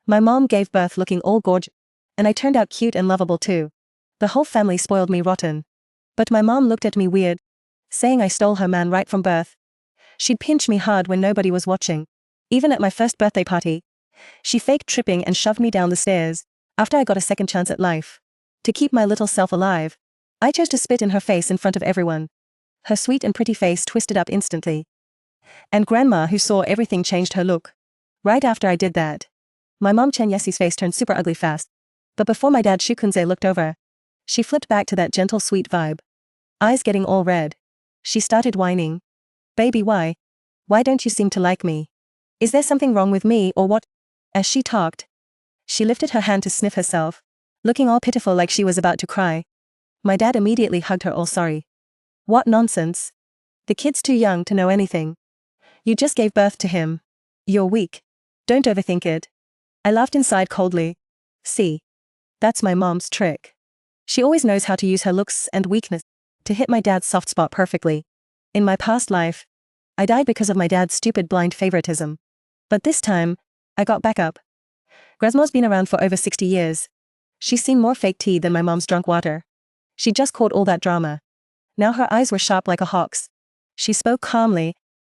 My mom gave birth looking all gorgeous, and I turned out cute and lovable too. The whole family spoiled me rotten. But my mom looked at me weird, saying I stole her man right from birth. She'd pinch me hard when nobody was watching. Even at my first birthday party, she faked tripping and shoved me down the stairs. After I got a second chance at life, to keep my little self alive, I chose to spit in her face in front of everyone. Her sweet and pretty face twisted up instantly. And grandma, who saw everything, changed her look. Right after I did that, my mom Chen Yesi's face turned super ugly fast. But before my dad Shukunze looked over, she flipped back to that gentle sweet vibe. Eyes getting all red. She started whining. Baby, why? Why don't you seem to like me? Is there something wrong with me or what? As she talked, she lifted her hand to sniff herself, looking all pitiful like she was about to cry. My dad immediately hugged her, all sorry. What nonsense. The kid's too young to know anything. You just gave birth to him. You're weak. Don't overthink it. I laughed inside coldly. See. That's my mom's trick. She always knows how to use her looks and weakness to hit my dad's soft spot perfectly. In my past life, I died because of my dad's stupid blind favoritism. But this time, I got back up. Grandma's been around for over 60 years. She's seen more fake tea than my mom's drunk water. She just caught all that drama. Now her eyes were sharp like a hawk's. She spoke calmly.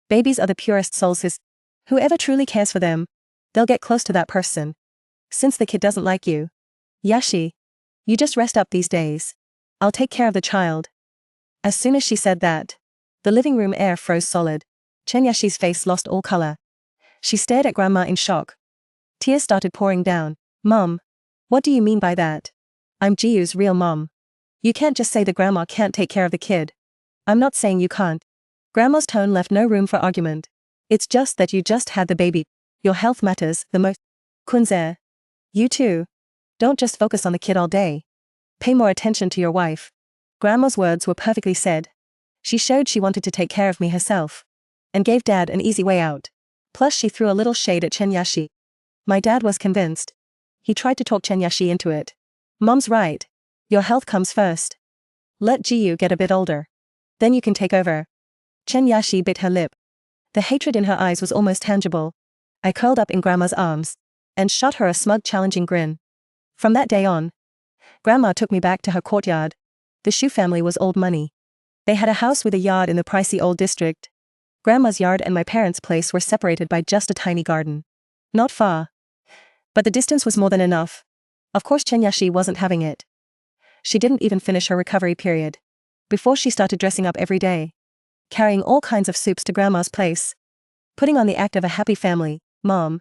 Babies are the purest souls. Whoever truly cares for them, they'll get close to that person. Since the kid doesn't like you, Yashi, you just rest up these days. I'll take care of the child. As soon as she said that, the living room air froze solid. Chen Yashi's face lost all color. She stared at grandma in shock. Tears started pouring down. Mom, what do you mean by that? I'm Jiyu's real mom. You can't just say the grandma can't take care of the kid. I'm not saying you can't. Grandma's tone left no room for argument. It's just that you just had the baby. Your health matters the most. Kunze. You too. Don't just focus on the kid all day. Pay more attention to your wife. Grandma's words were perfectly said. She showed she wanted to take care of me herself. And gave Dad an easy way out. Plus she threw a little shade at Chen Yashi. My dad was convinced. He tried to talk Chen Yashi into it. Mom's right. Your health comes first. Let Jiyu get a bit older. Then you can take over. Chen Yashi bit her lip. The hatred in her eyes was almost tangible. I curled up in Grandma's arms and shot her a smug, challenging grin. From that day on, Grandma took me back to her courtyard. The Shu family was old money. They had a house with a yard in the pricey old district. Grandma's yard and my parents' place were separated by just a tiny garden. Not far. But the distance was more than enough. Of course Chen Yashi wasn't having it. She didn't even finish her recovery period before she started dressing up every day, carrying all kinds of soups to Grandma's place, putting on the act of a happy family. Mom,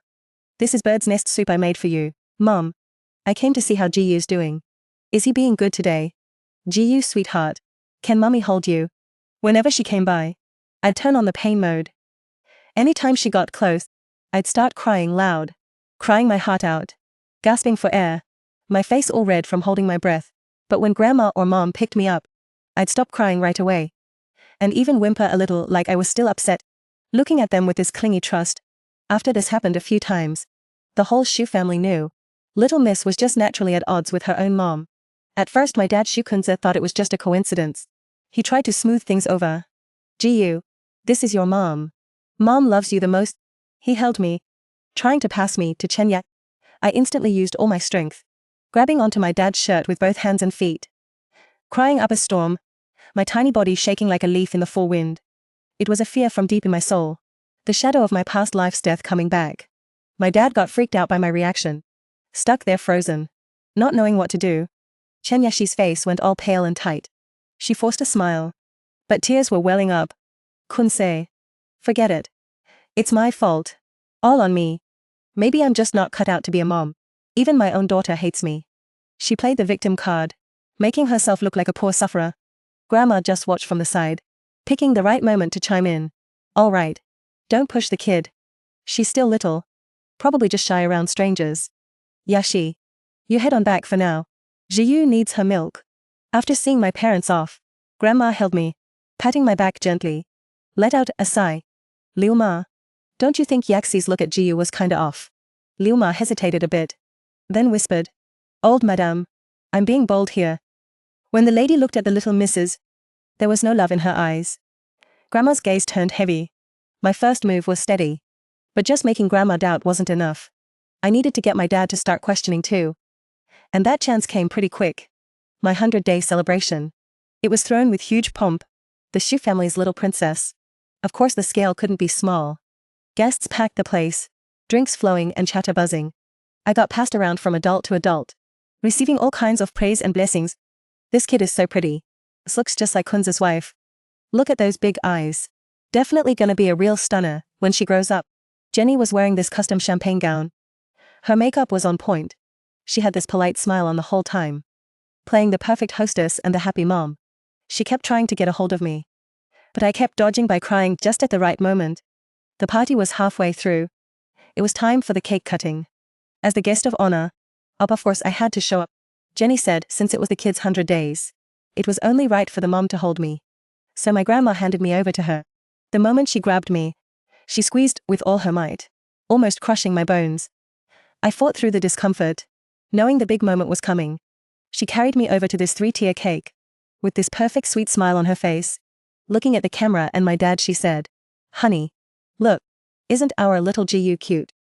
this is bird's nest soup I made for you. Mom, I came to see how Jiyu's doing. Is he being good today? Jiyu, sweetheart, can mommy hold you? Whenever she came by, I'd turn on the pain mode. Anytime she got close, I'd start crying loud, crying my heart out, gasping for air, my face all red from holding my breath. But when Grandma or Mom picked me up, I'd stop crying right away. And even whimper a little like I was still upset, looking at them with this clingy trust. After this happened a few times, the whole Shu family knew. Little Miss was just naturally at odds with her own mom. At first my dad Shukunze thought it was just a coincidence. He tried to smooth things over. Jiyu, this is your mom. Mom loves you the most. He held me, trying to pass me to Chen Yak. I instantly used all my strength, grabbing onto my dad's shirt with both hands and feet. Crying up a storm, my tiny body shaking like a leaf in the full wind. It was a fear from deep in my soul, the shadow of my past life's death coming back. My dad got freaked out by my reaction, stuck there frozen, not knowing what to do. Chen Yashi's face went all pale and tight. She forced a smile, but tears were welling up. Kunsei, forget it. It's my fault. All on me. Maybe I'm just not cut out to be a mom. Even my own daughter hates me. She played the victim card, making herself look like a poor sufferer. Grandma just watched from the side, picking the right moment to chime in. All right. Don't push the kid. She's still little. Probably just shy around strangers. Yashi, you head on back for now. Jiyu needs her milk. After seeing my parents off, Grandma held me, patting my back gently. Let out a sigh. Liu Ma, don't you think Yaxi's look at Jiyu was kinda off? Liu Ma hesitated a bit, then whispered, Old madame, I'm being bold here. When the lady looked at the little missus, there was no love in her eyes. Grandma's gaze turned heavy. My first move was steady. But just making Grandma doubt wasn't enough. I needed to get my dad to start questioning too. And that chance came pretty quick. My 100-day celebration. It was thrown with huge pomp. The Shu family's little princess. Of course the scale couldn't be small. Guests packed the place. Drinks flowing and chatter buzzing. I got passed around from adult to adult. Receiving all kinds of praise and blessings. This kid is so pretty. This looks just like Kunza's wife. Look at those big eyes. Definitely gonna be a real stunner when she grows up. Jenny was wearing this custom champagne gown. Her makeup was on point. She had this polite smile on the whole time. Playing the perfect hostess and the happy mom. She kept trying to get a hold of me. But I kept dodging by crying just at the right moment. The party was halfway through. It was time for the cake cutting. As the guest of honor, of course I had to show up. Jenny said since it was the kid's 100 days, it was only right for the mom to hold me. So my grandma handed me over to her. The moment she grabbed me, she squeezed with all her might, almost crushing my bones. I fought through the discomfort, knowing the big moment was coming. She carried me over to this 3-tier cake. With this perfect sweet smile on her face. Looking at the camera and my dad, she said, "Honey, look, isn't our little GU cute?"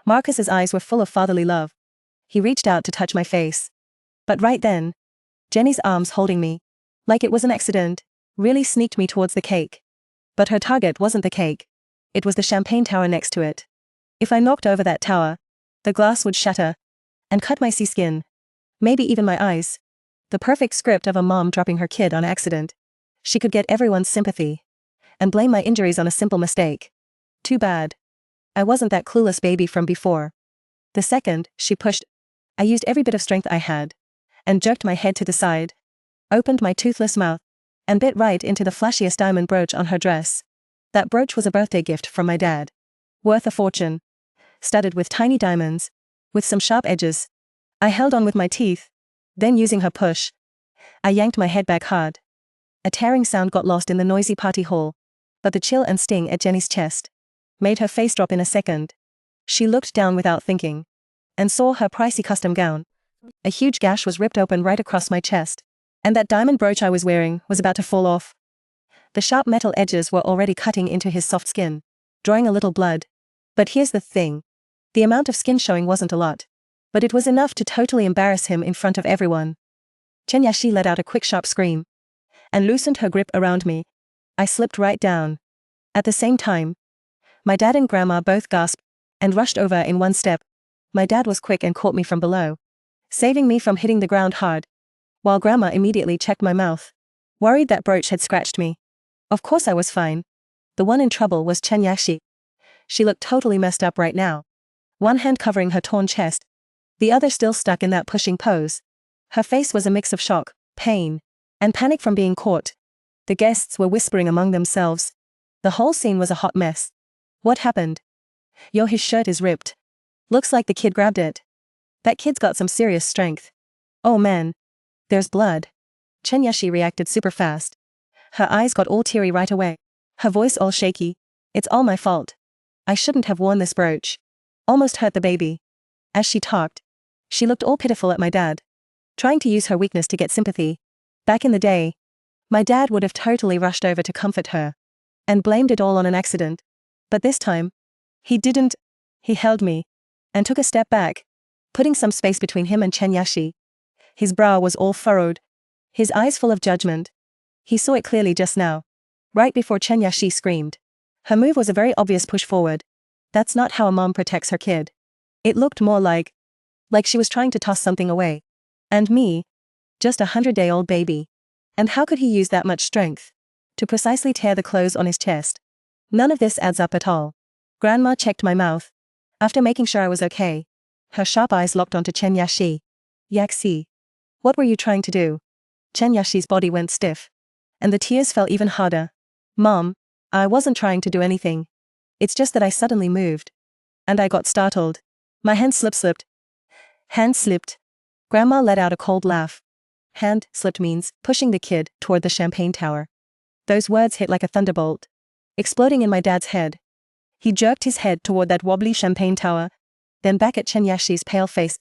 Marcus's eyes were full of fatherly love. He reached out to touch my face. But right then, Jenny's arms holding me, like it was an accident, really sneaked me towards the cake. But her target wasn't the cake. It was the champagne tower next to it. If I knocked over that tower, the glass would shatter and cut my sea skin. Maybe even my eyes. The perfect script of a mom dropping her kid on accident. She could get everyone's sympathy and blame my injuries on a simple mistake. Too bad. I wasn't that clueless baby from before. The second she pushed, I used every bit of strength I had and jerked my head to the side, opened my toothless mouth, and bit right into the flashiest diamond brooch on her dress. That brooch was a birthday gift from my dad. Worth a fortune. Studded with tiny diamonds, with some sharp edges. I held on with my teeth. Then using her push, I yanked my head back hard. A tearing sound got lost in the noisy party hall, but the chill and sting at Jenny's chest made her face drop in a second. She looked down without thinking, and saw her pricey custom gown. A huge gash was ripped open right across my chest, and that diamond brooch I was wearing was about to fall off. The sharp metal edges were already cutting into his soft skin, drawing a little blood. But here's the thing. The amount of skin showing wasn't a lot. But it was enough to totally embarrass him in front of everyone. Chen Yashi let out a quick sharp scream and loosened her grip around me. I slipped right down. At the same time, my dad and grandma both gasped and rushed over in one step. My dad was quick and caught me from below, saving me from hitting the ground hard, while grandma immediately checked my mouth, worried that brooch had scratched me. Of course I was fine. The one in trouble was Chen Yashi. She looked totally messed up right now. One hand covering her torn chest, the other still stuck in that pushing pose. Her face was a mix of shock, pain, and panic from being caught. The guests were whispering among themselves. The whole scene was a hot mess. What happened? Yo, his shirt is ripped. Looks like the kid grabbed it. That kid's got some serious strength. Oh man. There's blood. Chen Yashi reacted super fast. Her eyes got all teary right away. Her voice all shaky. It's all my fault. I shouldn't have worn this brooch. Almost hurt the baby. As she talked, she looked all pitiful at my dad, trying to use her weakness to get sympathy. Back in the day, my dad would have totally rushed over to comfort her and blamed it all on an accident. But this time, he didn't. He held me and took a step back, putting some space between him and Chen Yashi. His brow was all furrowed, his eyes full of judgment. He saw it clearly just now, right before Chen Yashi screamed. Her move was a very obvious push forward. That's not how a mom protects her kid. It looked more like she was trying to toss something away. And me, just a 100-day-old baby. And how could he use that much strength to precisely tear the clothes on his chest? None of this adds up at all. Grandma checked my mouth. After making sure I was okay, her sharp eyes locked onto Chen Yashi. Yaxi. What were you trying to do? Chen Yashi's body went stiff, and the tears fell even harder. Mom, I wasn't trying to do anything. It's just that I suddenly moved. And I got startled. My hand slipped. Hand slipped. Grandma let out a cold laugh. Hand slipped means pushing the kid toward the champagne tower. Those words hit like a thunderbolt, exploding in my dad's head. He jerked his head toward that wobbly champagne tower, then back at Chen Yashi's pale face.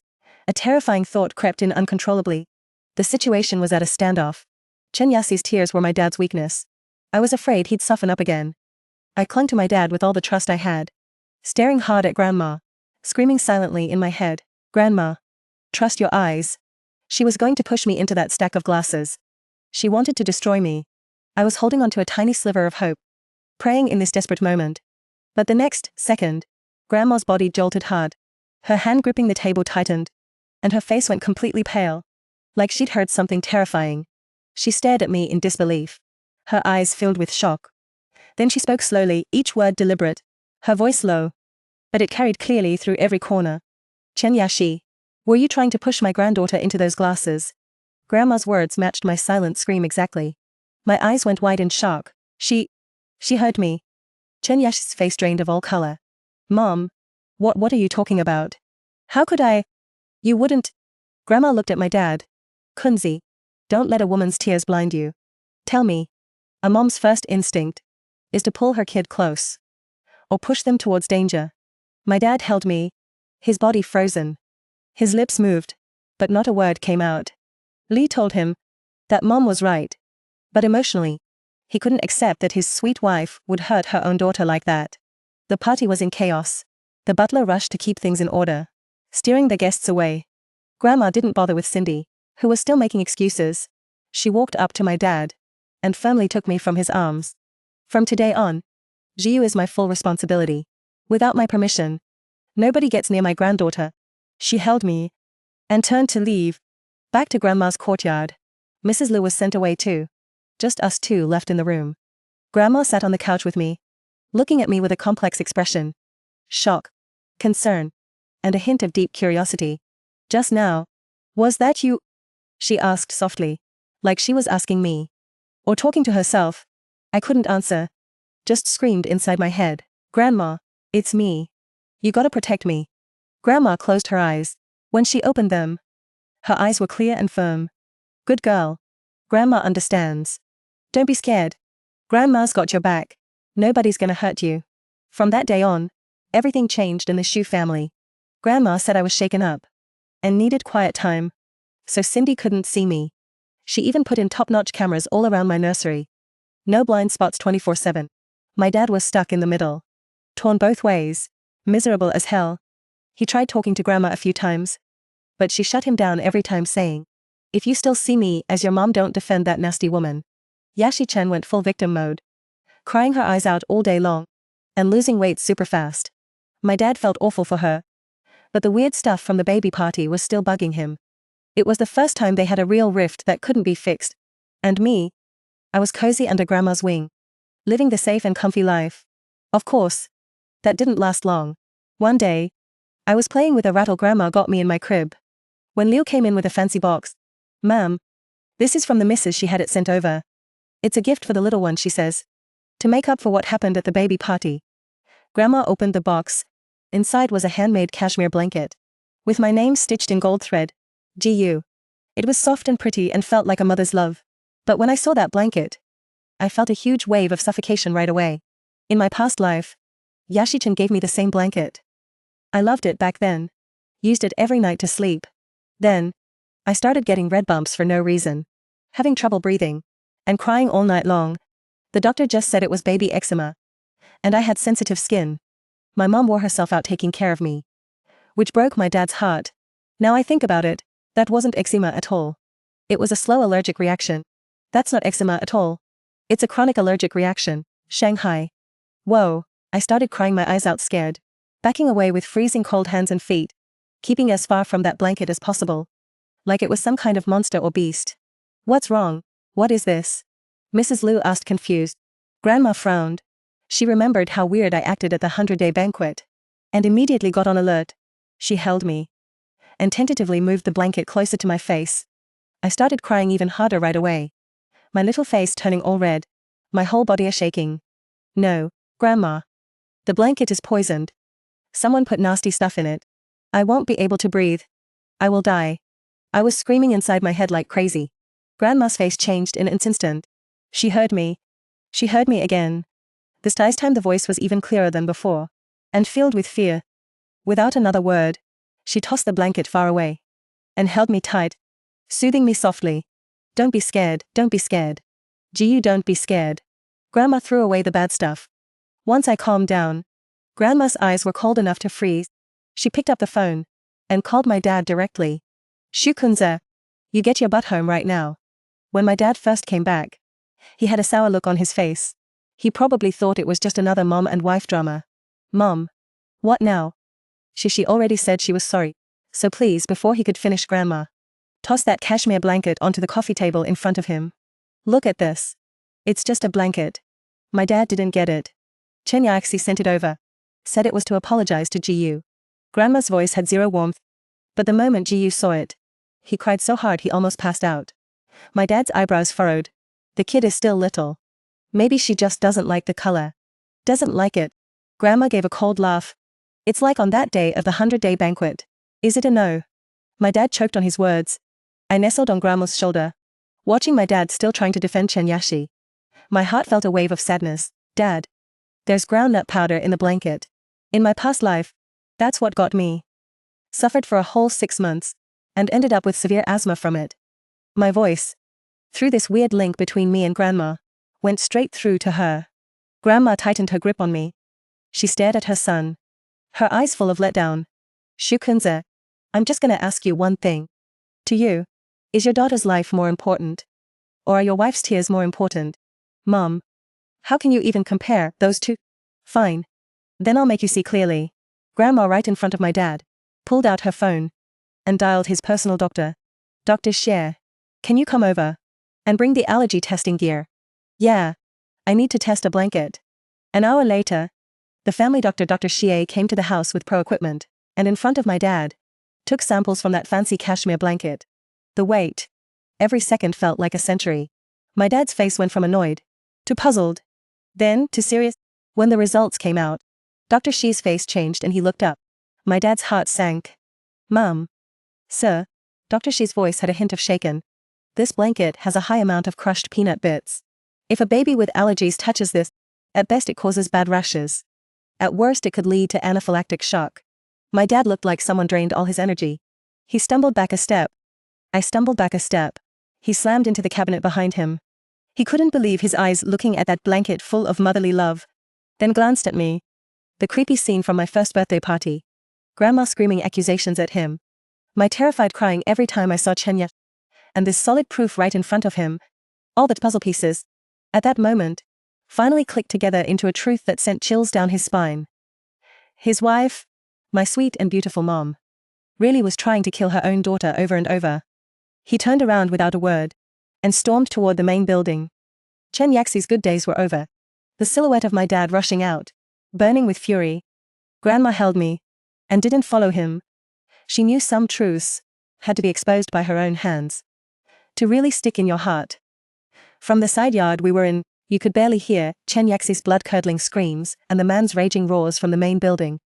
A terrifying thought crept in uncontrollably. The situation was at a standoff. Chen Yashi's tears were my dad's weakness. I was afraid he'd soften up again. I clung to my dad with all the trust I had, staring hard at grandma, screaming silently in my head, "Grandma! Trust your eyes." She was going to push me into that stack of glasses. She wanted to destroy me. I was holding onto a tiny sliver of hope, praying in this desperate moment. But the next second, Grandma's body jolted hard. Her hand gripping the table tightened, and her face went completely pale, like she'd heard something terrifying. She stared at me in disbelief, her eyes filled with shock. Then she spoke slowly, each word deliberate, her voice low, but it carried clearly through every corner. "Chen Yashi, were you trying to push my granddaughter into those glasses?" Grandma's words matched my silent scream exactly. My eyes went wide in shock. She heard me. Chen Yashi's face drained of all color. "Mom, what are you talking about? How could I? You wouldn't." Grandma looked at my dad. "Kunzi, don't let a woman's tears blind you. Tell me, a mom's first instinct is to pull her kid close, or push them towards danger." My dad held me, his body frozen. His lips moved, but not a word came out. Lee told him that Mom was right, but emotionally, he couldn't accept that his sweet wife would hurt her own daughter like that. The party was in chaos. The butler rushed to keep things in order, steering the guests away. Grandma didn't bother with Cindy, who was still making excuses. She walked up to my dad and firmly took me from his arms. "From today on, Jiu is my full responsibility. Without my permission, nobody gets near my granddaughter." She held me and turned to leave. Back to Grandma's courtyard. Mrs. Liu was sent away too. Just us two left in the room. Grandma sat on the couch with me, looking at me with a complex expression. Shock, concern, and a hint of deep curiosity. "Just now, was that you?" she asked softly, like she was asking me, or talking to herself. I couldn't answer. Just screamed inside my head, "Grandma, it's me. You gotta protect me." Grandma closed her eyes. When she opened them, her eyes were clear and firm. "Good girl. Grandma understands. Don't be scared. Grandma's got your back. Nobody's gonna hurt you." From that day on, everything changed in the Shu family. Grandma said I was shaken up and needed quiet time, so Cindy couldn't see me. She even put in top-notch cameras all around my nursery. No blind spots 24/7. My dad was stuck in the middle, torn both ways, miserable as hell. He tried talking to Grandma a few times, but she shut him down every time, saying, "If you still see me as your mom, don't defend that nasty woman." Yashi-chan went full victim mode, crying her eyes out all day long, and losing weight super fast. My dad felt awful for her, but the weird stuff from the baby party was still bugging him. It was the first time they had a real rift that couldn't be fixed. And me, I was cozy under Grandma's wing, living the safe and comfy life. Of course, that didn't last long. One day, I was playing with a rattle Grandma got me in my crib, when Liu came in with a fancy box. "Ma'am, this is from the missus. She had it sent over. It's a gift for the little one," she says, to make up for what happened at the baby party. Grandma opened the box. Inside was a handmade cashmere blanket, with my name stitched in gold thread, Gu. It was soft and pretty and felt like a mother's love. But when I saw that blanket, I felt a huge wave of suffocation right away. In my past life, Yashi-chan gave me the same blanket. I loved it back then. Used it every night to sleep. Then, I started getting red bumps for no reason, having trouble breathing, and crying all night long. The doctor just said it was baby eczema, and I had sensitive skin. My mom wore herself out taking care of me, which broke my dad's heart. Now I think about it, that wasn't eczema at all. It was a slow allergic reaction. That's not eczema at all. It's a chronic allergic reaction. Shanghai. Whoa, I started crying my eyes out scared, backing away with freezing cold hands and feet, keeping as far from that blanket as possible, like it was some kind of monster or beast. "What's wrong? What is this?" Mrs. Liu asked confused. Grandma frowned. She remembered how weird I acted at the 100-day banquet, and immediately got on alert. She held me and tentatively moved the blanket closer to my face. I started crying even harder right away, my little face turning all red, my whole body shaking. "No, Grandma. The blanket is poisoned. Someone put nasty stuff in it. I won't be able to breathe. I will die." I was screaming inside my head like crazy. Grandma's face changed in an instant. She heard me. She heard me again. This time the voice was even clearer than before, and filled with fear. Without another word, she tossed the blanket far away, and held me tight, soothing me softly. "Don't be scared, don't be scared. Jiu, don't be scared." Grandma threw away the bad stuff. Once I calmed down, Grandma's eyes were cold enough to freeze. She picked up the phone and called my dad directly. Shukunze, you get your butt home right now. When my dad first came back, he had a sour look on his face. He probably thought it was just another mom and wife drama. Mom. What now? She already said she was sorry. So please, before he could finish, Grandma tossed that cashmere blanket onto the coffee table in front of him. Look at this. It's just a blanket. My dad didn't get it. Chen Yaxi sent it over. Said it was to apologize to Jiyu. Grandma's voice had zero warmth. But the moment Jiyu saw it, he cried so hard he almost passed out. My dad's eyebrows furrowed. The kid is still little. Maybe she just doesn't like the color. Doesn't like it. Grandma gave a cold laugh. It's like on that day of the 100-day banquet. Is it a no? My dad choked on his words. I nestled on Grandma's shoulder, watching my dad still trying to defend Chen Yashi. My heart felt a wave of sadness. Dad. There's groundnut powder in the blanket. In my past life, that's what got me. Suffered for a whole 6 months, and ended up with severe asthma from it. My voice, through this weird link between me and Grandma, went straight through to her. Grandma tightened her grip on me. She stared at her son, her eyes full of letdown. Shukunze, I'm just gonna ask you one thing. To you, is your daughter's life more important? Or are your wife's tears more important? Mom. How can you even compare those two? Fine. Then I'll make you see clearly. Grandma, right in front of my dad, pulled out her phone and dialed his personal doctor. Dr. Xie, can you come over and bring the allergy testing gear? Yeah. I need to test a blanket. An hour later, the family doctor Dr. Xie came to the house with pro equipment, and in front of my dad, took samples from that fancy cashmere blanket. The wait. Every second felt like a century. My dad's face went from annoyed to puzzled, then to serious. When the results came out, Dr. Xi's face changed and he looked up. My dad's heart sank. Mom. Sir. Dr. Xi's voice had a hint of shaken. This blanket has a high amount of crushed peanut bits. If a baby with allergies touches this, at best it causes bad rashes. At worst it could lead to anaphylactic shock. My dad looked like someone drained all his energy. He stumbled back a step. I stumbled back a step. He slammed into the cabinet behind him. He couldn't believe his eyes looking at that blanket full of motherly love. Then glanced at me. The creepy scene from my first birthday party. Grandma screaming accusations at him. My terrified crying every time I saw Chenya. And this solid proof right in front of him. All the puzzle pieces, at that moment, finally clicked together into a truth that sent chills down his spine. His wife, my sweet and beautiful mom, really was trying to kill her own daughter over and over. He turned around without a word and stormed toward the main building. Chen Yaxi's good days were over. The silhouette of my dad rushing out, burning with fury. Grandma held me and didn't follow him. She knew some truths had to be exposed by her own hands to really stick in your heart. From the side yard we were in, you could barely hear Chen Yaxi's blood-curdling screams and the man's raging roars from the main building.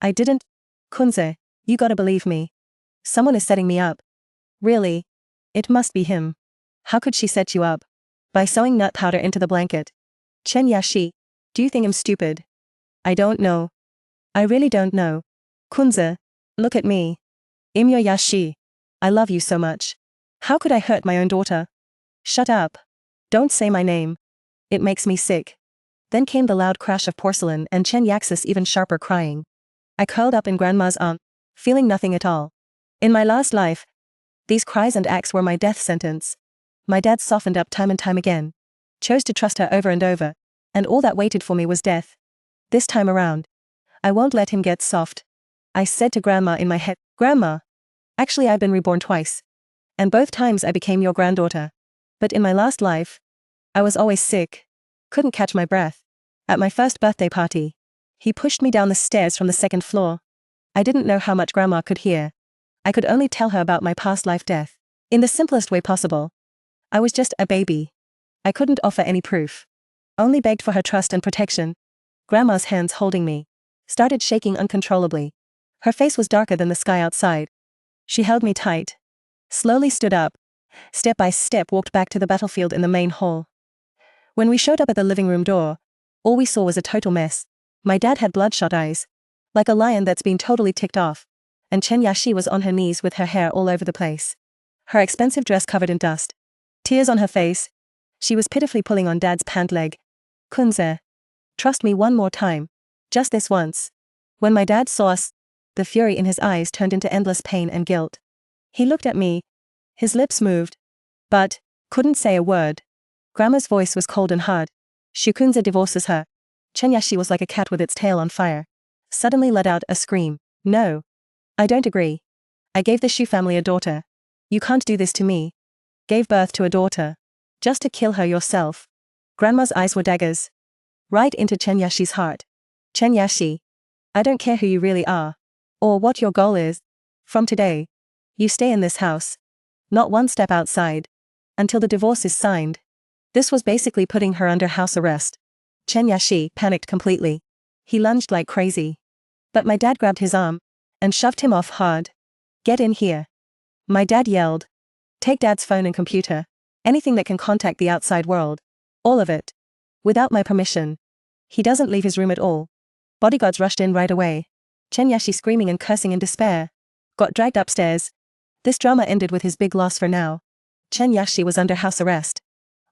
I didn't. Kunze, you gotta believe me. Someone is setting me up. Really? It must be him. How could she set you up? By sewing nut powder into the blanket. Chen Yashi, do you think I'm stupid? I don't know. I really don't know. Kunze, look at me. Imyo Yashi. I love you so much. How could I hurt my own daughter? Shut up. Don't say my name. It makes me sick. Then came the loud crash of porcelain and Chen Yaxis even sharper crying. I curled up in Grandma's arm, feeling nothing at all. In my last life, these cries and acts were my death sentence. My dad softened up time and time again, chose to trust her over and over, and all that waited for me was death. This time around, I won't let him get soft. I said to Grandma in my head, Grandma, actually I've been reborn twice. And both times I became your granddaughter. But in my last life, I was always sick. Couldn't catch my breath. At my first birthday party, he pushed me down the stairs from the second floor. I didn't know how much Grandma could hear. I could only tell her about my past life death, in the simplest way possible. I was just a baby. I couldn't offer any proof. Only begged for her trust and protection. Grandma's hands holding me started shaking uncontrollably. Her face was darker than the sky outside. She held me tight. Slowly stood up. Step by step walked back to the battlefield in the main hall. When we showed up at the living room door, all we saw was a total mess. My dad had bloodshot eyes, like a lion that's been totally ticked off, and Chen Yashi was on her knees with her hair all over the place. Her expensive dress covered in dust. Tears on her face. She was pitifully pulling on Dad's pant leg. Kunze. Trust me one more time. Just this once. When my dad saw us, The fury in his eyes turned into endless pain and guilt. He looked at me. His lips moved. But couldn't say a word. Grandma's voice was cold and hard. Shukunza divorces her. Chenyashi was like a cat with its tail on fire. Suddenly let out a scream. No. I don't agree. I gave the Shu family a daughter. You can't do this to me. Gave birth to a daughter. Just to kill her yourself. Grandma's eyes were daggers. Right into Chenyashi's heart. Chenyashi. I don't care who you really are. Or what your goal is. From today. You stay in this house. Not one step outside. Until the divorce is signed. This was basically putting her under house arrest. Chenyashi panicked completely. He lunged like crazy. But my dad grabbed his arm. And shoved him off hard. Get in here. My dad yelled. Take dad's phone and computer. Anything that can contact the outside world. All of it. Without my permission. He doesn't leave his room at all. Bodyguards rushed in right away. Chenyashi screaming and cursing in despair. Got dragged upstairs. This drama ended with his big loss for now. Chenyashi was under house arrest.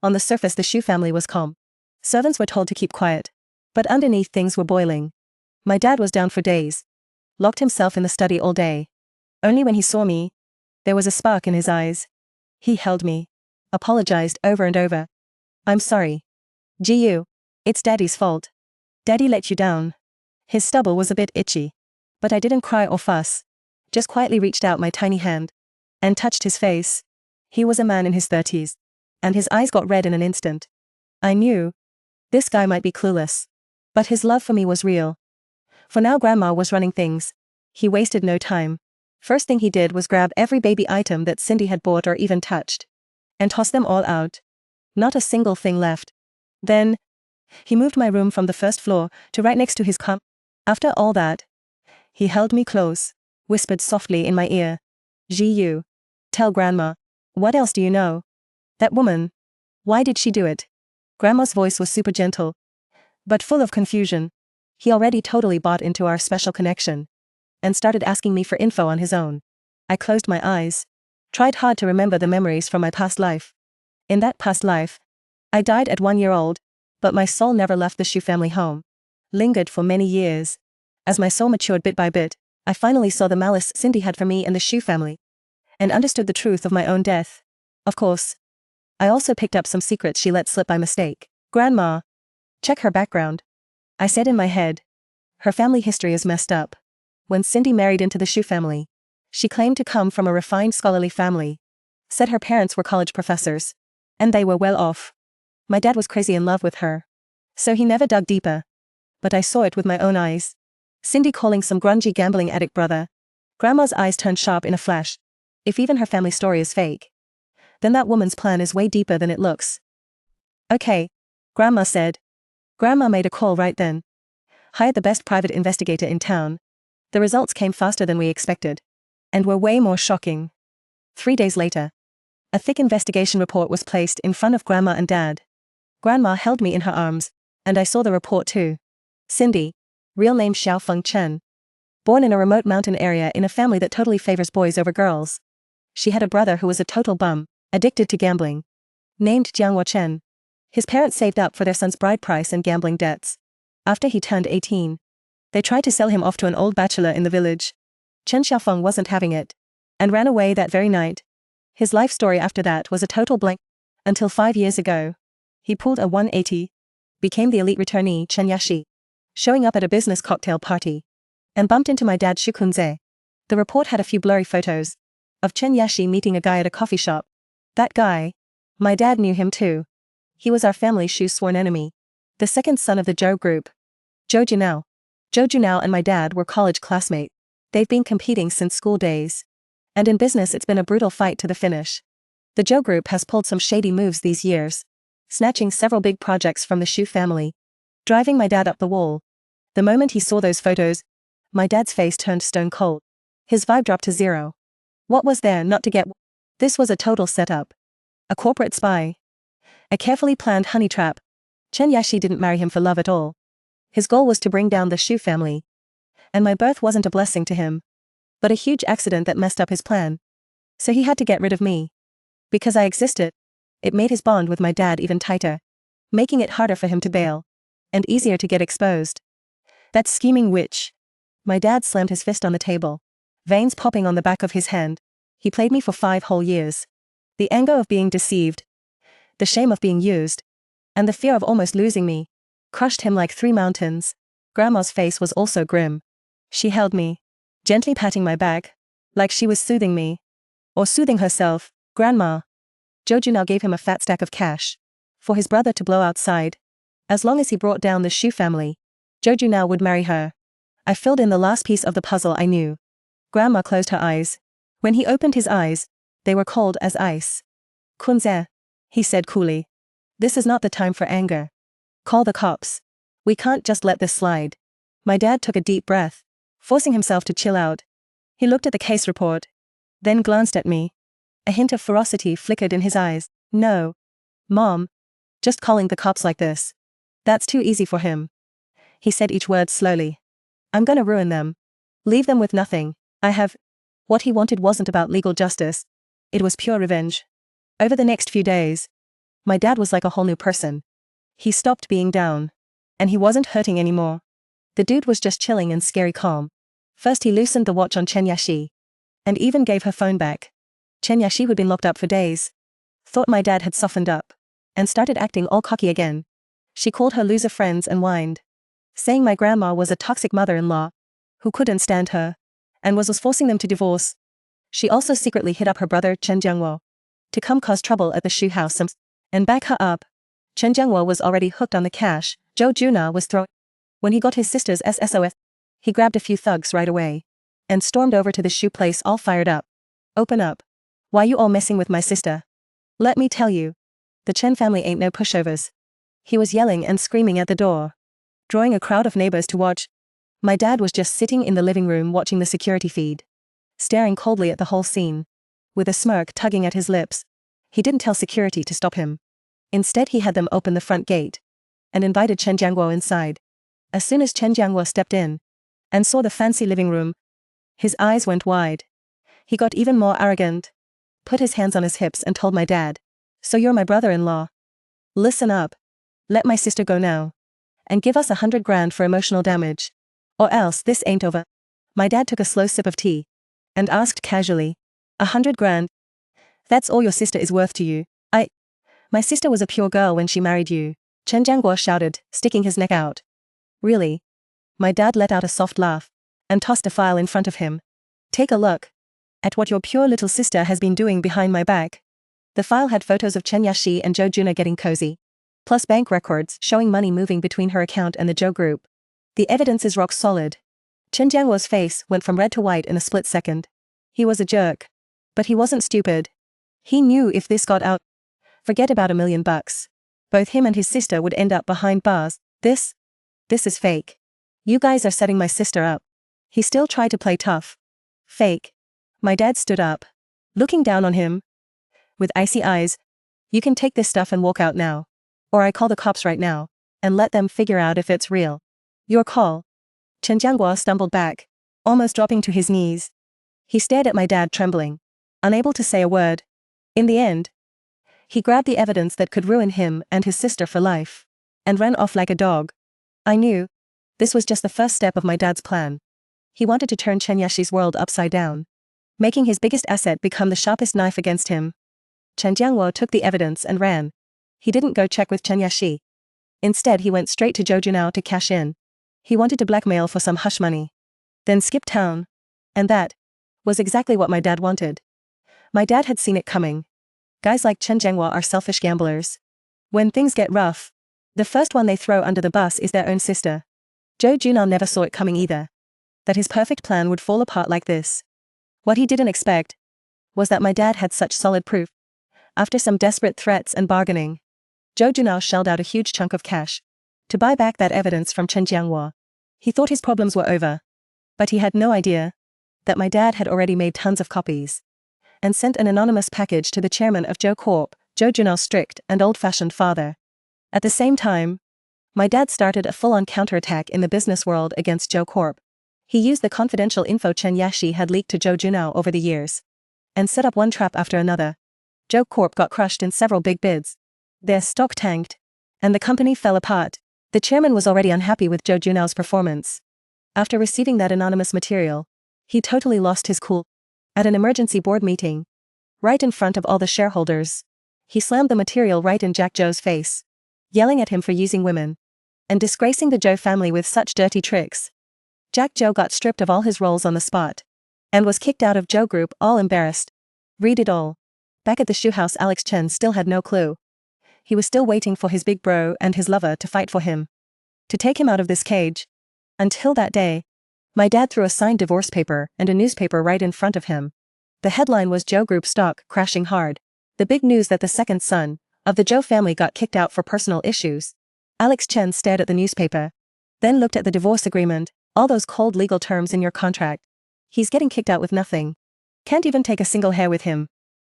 On the surface the Shu family was calm. Servants were told to keep quiet. But underneath things were boiling. My dad was down for days. Locked himself in the study all day. Only when he saw me. There was a spark in his eyes. He held me. Apologized over and over. I'm sorry. Jiyu. It's Daddy's fault. Daddy let you down. His stubble was a bit itchy. But I didn't cry or fuss. Just quietly reached out my tiny hand. And touched his face. He was a man in his 30s. And his eyes got red in an instant. I knew. This guy might be clueless. But his love for me was real. For now Grandma was running things. He wasted no time. First thing he did was grab every baby item that Cindy had bought or even touched. And toss them all out. Not a single thing left. Then, he moved my room from the first floor to right next to his com. After all that, he held me close, whispered softly in my ear. Jiyu. Tell Grandma. What else do you know? That woman. Why did she do it? Grandma's voice was super gentle. But full of confusion. He already totally bought into our special connection. And started asking me for info on his own. I closed my eyes. Tried hard to remember the memories from my past life. In that past life, I died at 1 year old, but my soul never left the Shu family home. Lingered for many years. As my soul matured bit by bit, I finally saw the malice Cindy had for me and the Shu family. And understood the truth of my own death. Of course. I also picked up some secrets she let slip by mistake. Grandma. Check her background. I said in my head. Her family history is messed up. When Cindy married into the Shu family, she claimed to come from a refined scholarly family. Said her parents were college professors. And they were well off. My dad was crazy in love with her. So he never dug deeper. But I saw it with my own eyes. Cindy calling some grungy gambling addict brother. Grandma's eyes turned sharp in a flash. If even her family story is fake, then that woman's plan is way deeper than it looks. Okay. Grandma said. Grandma made a call right then. Hired the best private investigator in town. The results came faster than we expected. And were way more shocking. 3 days later. A thick investigation report was placed in front of Grandma and Dad. Grandma held me in her arms, and I saw the report too. Cindy. Real name Xiaofeng Chen. Born in a remote mountain area in a family that totally favors boys over girls. She had a brother who was a total bum, addicted to gambling. Named Jianghua Chen. His parents saved up for their son's bride price and gambling debts. After he turned 18, they tried to sell him off to an old bachelor in the village. Chen Xiaofeng wasn't having it. And ran away that very night. His life story after that was a total blank. Until 5 years ago. He pulled a 180. Became the elite returnee Chenyashi. Showing up at a business cocktail party. And bumped into my dad Shukunze. The report had a few blurry photos. Of Chenyashi meeting a guy at a coffee shop. That guy. My dad knew him too. He was our family Shu's sworn enemy. The second son of the Zhou group. Zhou Junao. Zhou Junao and my dad were college classmates. They've been competing since school days. And in business it's been a brutal fight to the finish. The Zhou group has pulled some shady moves these years. Snatching several big projects from the Shu family. Driving my dad up the wall. The moment he saw those photos, my dad's face turned stone cold. His vibe dropped to zero. What was there not to get? This was a total setup. A corporate spy. A carefully planned honey trap. Chenyashi didn't marry him for love at all. His goal was to bring down the Shu family. And my birth wasn't a blessing to him. But a huge accident that messed up his plan. So he had to get rid of me. Because I existed. It made his bond with my dad even tighter. Making it harder for him to bail. And easier to get exposed. That scheming witch. My dad slammed his fist on the table, veins popping on the back of his hand. He played me for 5 whole years. The anger of being deceived, the shame of being used, and the fear of almost losing me crushed him like 3 mountains. Grandma's face was also grim. She held me, gently patting my back, like she was soothing me. Or soothing herself. Grandma. Joju now gave him a fat stack of cash for his brother to blow outside. As long as he brought down the Shu family, Joju now would marry her. I filled in the last piece of the puzzle I knew. Grandma closed her eyes. When he opened his eyes, they were cold as ice. Kunze, he said coolly. This is not the time for anger. Call the cops. We can't just let this slide. My dad took a deep breath, forcing himself to chill out. He looked at the case report, then glanced at me. A hint of ferocity flickered in his eyes. No. Mom. Just calling the cops like this. That's too easy for him. He said each word slowly. I'm gonna ruin them. Leave them with nothing. What he wanted wasn't about legal justice. It was pure revenge. Over the next few days, my dad was like a whole new person. He stopped being down. And he wasn't hurting anymore. The dude was just chilling and scary calm. First he loosened the watch on Chen Yashi. And even gave her phone back. Chen Yashi who'd been locked up for days thought my dad had softened up and started acting all cocky again. She called her loser friends and whined, saying my grandma was a toxic mother-in-law who couldn't stand her and was forcing them to divorce. She also secretly hit up her brother Chen Jiangwo to come cause trouble at the Shu house and back her up. Chen Jiangwo was already hooked on the cash Zhou Juna was throwing. When he got his sister's SSOS, he grabbed a few thugs right away and stormed over to the Shu place all fired up. Open up. Why you all messing with my sister? Let me tell you. The Chen family ain't no pushovers. He was yelling and screaming at the door, drawing a crowd of neighbors to watch. My dad was just sitting in the living room watching the security feed, staring coldly at the whole scene. With a smirk tugging at his lips, he didn't tell security to stop him. Instead he had them open the front gate and invited Chen Jiangguo inside. As soon as Chen Jiangguo stepped in and saw the fancy living room, his eyes went wide. He got even more arrogant, put his hands on his hips and told my dad, "So you're my brother-in-law? Listen up. Let my sister go now. And give us 100 grand for emotional damage. Or else this ain't over." My dad took a slow sip of tea and asked casually, 100 grand? That's all your sister is worth to you? My sister was a pure girl when she married you, Chen Jiangguo shouted, sticking his neck out. Really? My dad let out a soft laugh and tossed a file in front of him. Take a look at what your pure little sister has been doing behind my back. The file had photos of Chen Yashi and Zhou Juna getting cozy, plus bank records showing money moving between her account and the Zhou group. The evidence is rock solid. Chen Jiangguo's face went from red to white in a split second. He was a jerk. But he wasn't stupid. He knew if this got out, forget about $1 million. Both him and his sister would end up behind bars. This is fake. You guys are setting my sister up. He still tried to play tough. Fake. My dad stood up, looking down on him with icy eyes. You can take this stuff and walk out now. Or I call the cops right now and let them figure out if it's real. Your call. Chen Jiangguo stumbled back, almost dropping to his knees. He stared at my dad trembling, unable to say a word. In the end, he grabbed the evidence that could ruin him and his sister for life and ran off like a dog. I knew this was just the first step of my dad's plan. He wanted to turn Chen Yashi's world upside down, making his biggest asset become the sharpest knife against him. Chen Jiangguo took the evidence and ran. He didn't go check with Chen Yashi. Instead he went straight to Zhou Junao to cash in. He wanted to blackmail for some hush money, then skip town. And that was exactly what my dad wanted. My dad had seen it coming. Guys like Chen Jiangguo are selfish gamblers. When things get rough, the first one they throw under the bus is their own sister. Zhou Junao never saw it coming either, that his perfect plan would fall apart like this. What he didn't expect was that my dad had such solid proof. After some desperate threats and bargaining, Zhou Junao shelled out a huge chunk of cash to buy back that evidence from Chen Jiangguo. He thought his problems were over, but he had no idea that my dad had already made tons of copies and sent an anonymous package to the chairman of Zhou Corp, Zhou Junao's strict and old-fashioned father. At the same time, my dad started a full-on counterattack in the business world against Zhou Corp. He used the confidential info Chen Yashi had leaked to Zhou Junao over the years and set up one trap after another. Zhou Corp got crushed in several big bids. Their stock tanked, and the company fell apart. The chairman was already unhappy with Zhou Junao's performance. After receiving that anonymous material, he totally lost his cool. At an emergency board meeting, right in front of all the shareholders, he slammed the material right in Jack Joe's face, yelling at him for using women and disgracing the Joe family with such dirty tricks. Jack Joe got stripped of all his roles on the spot and was kicked out of Joe Group, all embarrassed. Read it all. Back at the shoe house, Alex Chen still had no clue. He was still waiting for his big bro and his lover to fight for him, to take him out of this cage. Until that day, my dad threw a signed divorce paper and a newspaper right in front of him. The headline was Joe Group stock crashing hard. The big news that the second son of the Joe family got kicked out for personal issues. Alex Chen stared at the newspaper, then looked at the divorce agreement, all those cold legal terms in your contract. He's getting kicked out with nothing. Can't even take a single hair with him.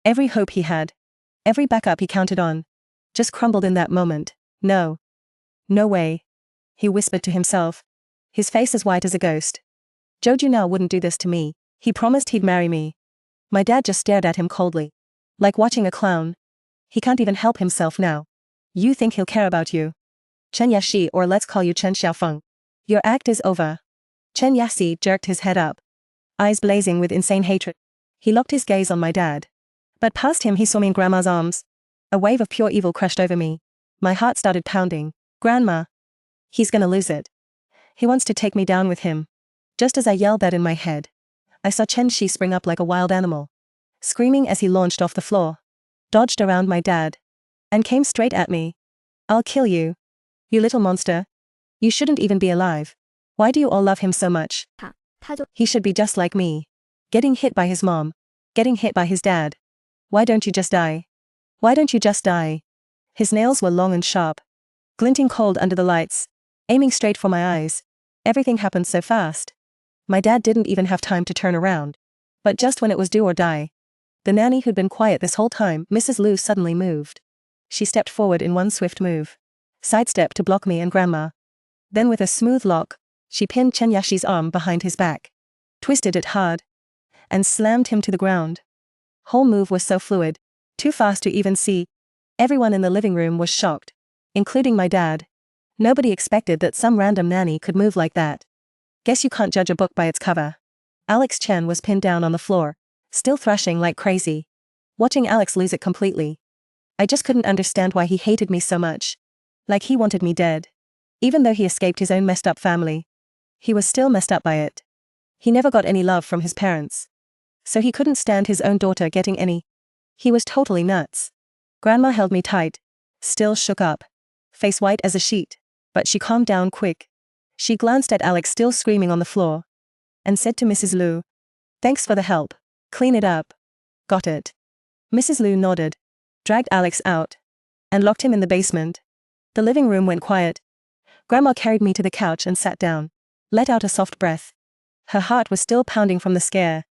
Every hope he had, every backup he counted on, just crumbled in that moment. No. No way. He whispered to himself, his face as white as a ghost. Joe Junao wouldn't do this to me. He promised he'd marry me. My dad just stared at him coldly, like watching a clown. He can't even help himself now. You think he'll care about you? Chen Yashi, or let's call you Chen Xiaofeng. Your act is over. Chen Yashi jerked his head up, eyes blazing with insane hatred. He locked his gaze on my dad. But past him he saw me in Grandma's arms. A wave of pure evil crashed over me. My heart started pounding. Grandma. He's gonna lose it. He wants to take me down with him. Just as I yelled that in my head, I saw Chen Shi spring up like a wild animal, screaming as he launched off the floor, dodged around my dad, and came straight at me. I'll kill you. You little monster. You shouldn't even be alive. Why do you all love him so much? He should be just like me. Getting hit by his mom. Getting hit by his dad. Why don't you just die? Why don't you just die? His nails were long and sharp, glinting cold under the lights, aiming straight for my eyes. Everything happened so fast. My dad didn't even have time to turn around. But just when it was do or die, the nanny who'd been quiet this whole time, Mrs. Liu, suddenly moved. She stepped forward in one swift move, sidestepped to block me and Grandma. Then with a smooth lock, she pinned Chen Yashi's arm behind his back, twisted it hard, and slammed him to the ground. Whole move was so fluid, too fast to even see. Everyone in the living room was shocked, including my dad. Nobody expected that some random nanny could move like that. Guess you can't judge a book by its cover. Alex Chen was pinned down on the floor, still thrashing like crazy. Watching Alex lose it completely, I just couldn't understand why he hated me so much. Like he wanted me dead. Even though he escaped his own messed up family, he was still messed up by it. He never got any love from his parents, so he couldn't stand his own daughter getting any. He was totally nuts. Grandma held me tight, still shook up, face white as a sheet, but she calmed down quick. She glanced at Alex still screaming on the floor, and said to Mrs. Liu, "Thanks for the help. Clean it up." "Got it." Mrs. Liu nodded, dragged Alex out, and locked him in the basement. The living room went quiet. Grandma carried me to the couch and sat down, let out a soft breath. Her heart was still pounding from the scare.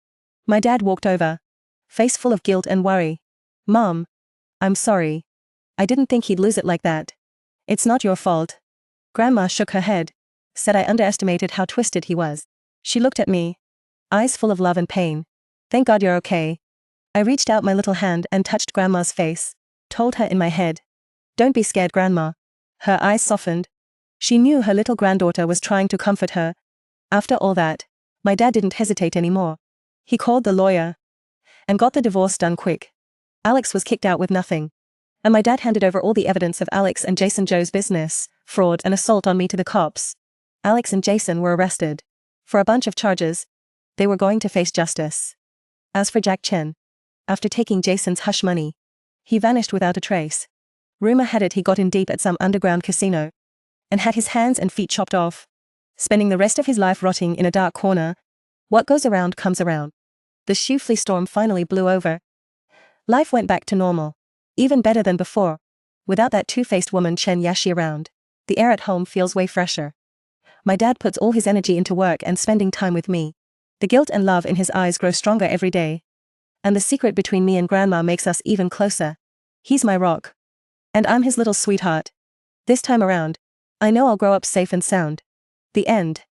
My dad walked over, face full of guilt and worry. "Mom, I'm sorry. I didn't think he'd lose it like that. It's not your fault." Grandma shook her head, said I underestimated how twisted he was. She looked at me, eyes full of love and pain. "Thank God you're okay." I reached out my little hand and touched Grandma's face, told her in my head, "Don't be scared, Grandma." Her eyes softened. She knew her little granddaughter was trying to comfort her. After all that, my dad didn't hesitate anymore. He called the lawyer and got the divorce done quick. Alex was kicked out with nothing, and my dad handed over all the evidence of Alex and Jason Joe's business, fraud and assault on me to the cops. Alex and Jason were arrested for a bunch of charges. They were going to face justice. As for Jack Chen, after taking Jason's hush money, he vanished without a trace. Rumor had it he got in deep at some underground casino and had his hands and feet chopped off, spending the rest of his life rotting in a dark corner. What goes around comes around. The shoe flea storm finally blew over. Life went back to normal, even better than before. Without that two-faced woman Chen Yashi around, the air at home feels way fresher. My dad puts all his energy into work and spending time with me. The guilt and love in his eyes grow stronger every day. And the secret between me and Grandma makes us even closer. He's my rock. And I'm his little sweetheart. This time around, I know I'll grow up safe and sound. The end.